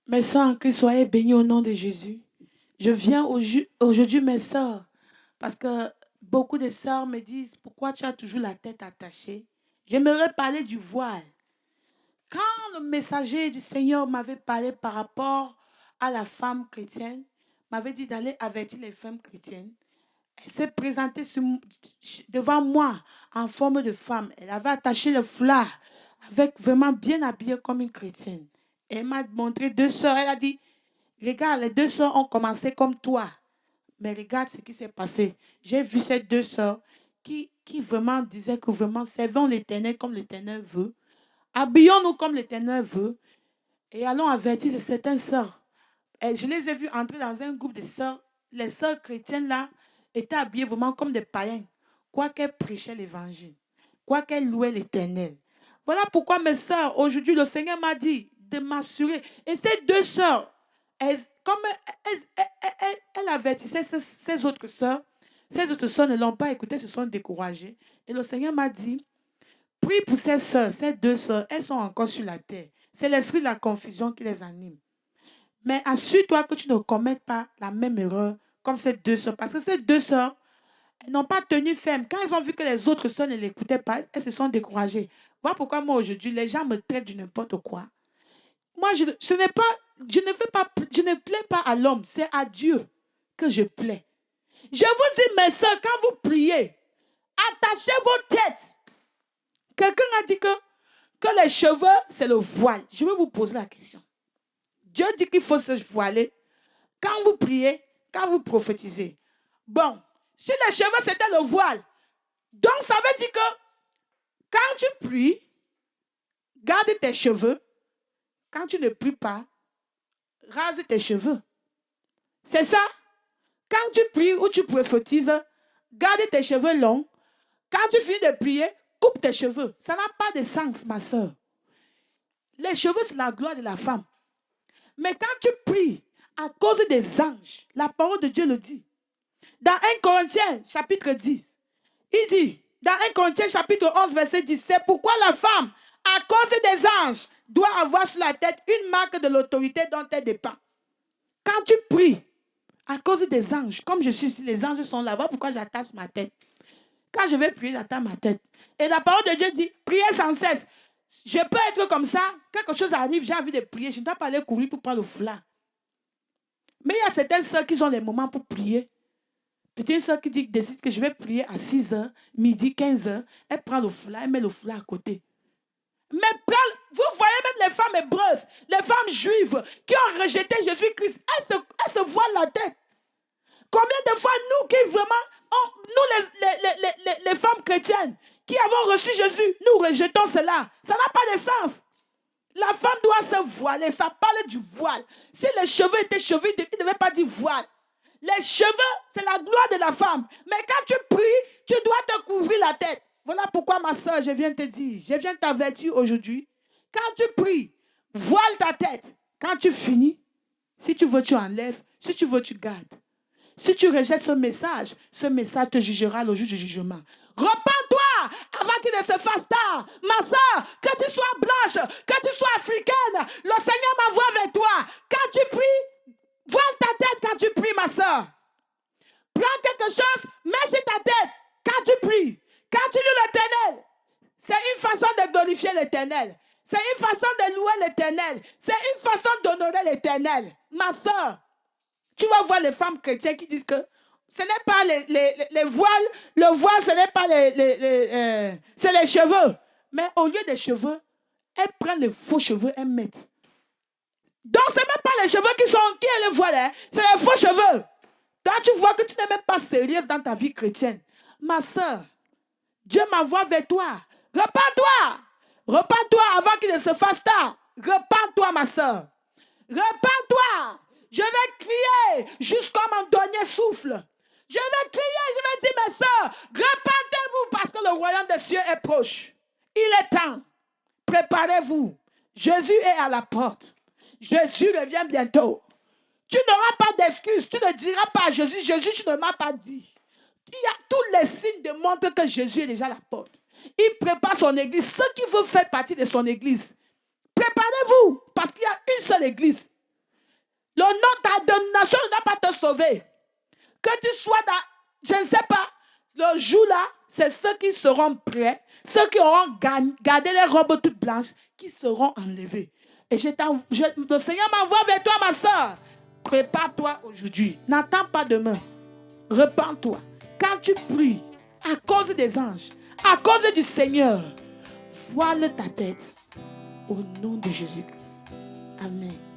Mes sœurs en Christ, soyez bénis au nom de Jésus. Je viens aujourd'hui, mes sœurs, parce que beaucoup de sœurs me disent, pourquoi tu as toujours la tête attachée? J'aimerais parler du voile. Quand le messager du Seigneur m'avait parlé par rapport à la femme chrétienne, m'avait dit d'aller avertir les femmes chrétiennes, elle s'est présentée devant moi en forme de femme. Elle avait attaché le foulard, avec vraiment bien habillée comme une chrétienne. Elle m'a montré deux sœurs. Elle a dit, regarde, les deux sœurs ont commencé comme toi. Mais regarde ce qui s'est passé. J'ai vu ces deux sœurs qui vraiment disaient que vraiment servons l'Éternel comme l'Éternel veut. Habillons-nous comme l'Éternel veut. Et allons avertir certaines sœurs. Et je les ai vues entrer dans un groupe de sœurs. Les sœurs chrétiennes là étaient habillées vraiment comme des païens. Quoiqu'elles prêchaient l'évangile. Quoiqu'elles louaient l'Éternel. Voilà pourquoi mes sœurs, aujourd'hui le Seigneur m'a dit de m'assurer. Et ces deux sœurs, comme elles avertissaient ces autres sœurs ne l'ont pas écouté, se sont découragées. Et le Seigneur m'a dit, prie pour ces sœurs, ces deux sœurs, elles sont encore sur la terre. C'est l'esprit de la confusion qui les anime. Mais assure-toi que tu ne commettes pas la même erreur comme ces deux sœurs. Parce que ces deux sœurs, elles n'ont pas tenu ferme. Quand elles ont vu que les autres sœurs ne l'écoutaient pas, elles se sont découragées. Voilà pourquoi moi aujourd'hui, les gens me traitent de n'importe quoi. Moi, je ne plais pas à l'homme, c'est à Dieu que je plais. Je vous dis, mes sœurs, quand vous priez, attachez vos têtes. Quelqu'un a dit que les cheveux, c'est le voile. Je vais vous poser la question. Dieu dit qu'il faut se voiler quand vous priez, quand vous prophétisez. Bon, si les cheveux, c'était le voile, donc ça veut dire que quand tu pries, garde tes cheveux. Quand tu ne pries pas, rase tes cheveux. C'est ça? Quand tu pries ou tu prophétises, garde tes cheveux longs. Quand tu finis de prier, coupe tes cheveux. Ça n'a pas de sens, ma soeur. Les cheveux, c'est la gloire de la femme. Mais quand tu pries à cause des anges, la parole de Dieu le dit. Dans 1 Corinthiens, chapitre 10, il dit, dans 1 Corinthiens, chapitre 11, verset 10, c'est pourquoi la femme, à cause des anges, doit avoir sur la tête une marque de l'autorité dont elle dépend. Quand tu pries, à cause des anges, comme je suis ici, les anges sont là. Voilà pourquoi j'attache ma tête. Quand je vais prier, j'attache ma tête. Et la parole de Dieu dit, priez sans cesse. Je peux être comme ça, quelque chose arrive, j'ai envie de prier, je ne dois pas aller courir pour prendre le foulard. Mais il y a certaines sœurs qui ont les moments pour prier. Peut-être une sœur qui décide que je vais prier à 6h, midi, 15h, elle prend le foulard, elle met le foulard à côté. Mais vous voyez même les femmes hébreuses, les femmes juives qui ont rejeté Jésus-Christ, elles se voilent la tête. Combien de fois nous qui vraiment, nous les femmes chrétiennes qui avons reçu Jésus, nous rejetons cela. Ça n'a pas de sens. La femme doit se voiler, ça parle du voile. Si les cheveux étaient cheveux, il ne devait pas dire voile. Les cheveux, c'est la gloire de la femme. Mais quand tu pries, tu dois te couvrir la tête. Voilà pourquoi ma soeur, je viens te dire, je viens t'avertir aujourd'hui. Quand tu pries, voile ta tête. Quand tu finis, si tu veux, tu enlèves. Si tu veux, tu gardes. Si tu rejettes ce message te jugera le jour du jugement. Repends-toi avant qu'il ne se fasse tard. Ma soeur, que tu sois blanche, que tu sois africaine, le Seigneur m'envoie vers toi. Quand tu pries, voile ta tête quand tu pries, ma soeur. Prends quelque chose, mets sur ta tête quand tu pries. Quand tu loues l'Éternel, c'est une façon de glorifier l'Éternel. C'est une façon de louer l'Éternel. C'est une façon d'honorer l'Éternel. Ma soeur, tu vas voir les femmes chrétiennes qui disent que ce n'est pas les voiles. Le voile, ce n'est pas c'est les cheveux. Mais au lieu des cheveux, elles prennent les faux cheveux et mettent. Donc, ce n'est même pas les cheveux qui est le voile. Hein? C'est les faux cheveux. Quand tu vois que tu n'es même pas sérieuse dans ta vie chrétienne. Ma soeur, Dieu m'envoie vers toi. Repends-toi. Repends-toi avant qu'il ne se fasse tard. Repends-toi, ma soeur. Repends-toi. Je vais crier jusqu'à mon dernier souffle. Je vais crier, je vais dire, mes soeurs, repentez-vous parce que le royaume des cieux est proche. Il est temps. Préparez-vous. Jésus est à la porte. Jésus revient bientôt. Tu n'auras pas d'excuses. Tu ne diras pas à Jésus, Jésus, tu ne m'as pas dit. Il y a tous les signes de montrent que Jésus est déjà à la porte. Il prépare son église. Ceux qui veulent faire partie de son église, préparez-vous parce qu'il y a une seule église. Le nom de ta dénomination ne doit pas te sauver. Que tu sois dans, je ne sais pas, le jour-là, c'est ceux qui seront prêts, ceux qui auront gardé les robes toutes blanches, qui seront enlevés. Et le Seigneur m'envoie vers toi, ma soeur. Prépare-toi aujourd'hui. N'attends pas demain. Repends-toi. Quand tu pries, à cause des anges, à cause du Seigneur, voile ta tête. Au nom de Jésus-Christ. Amen.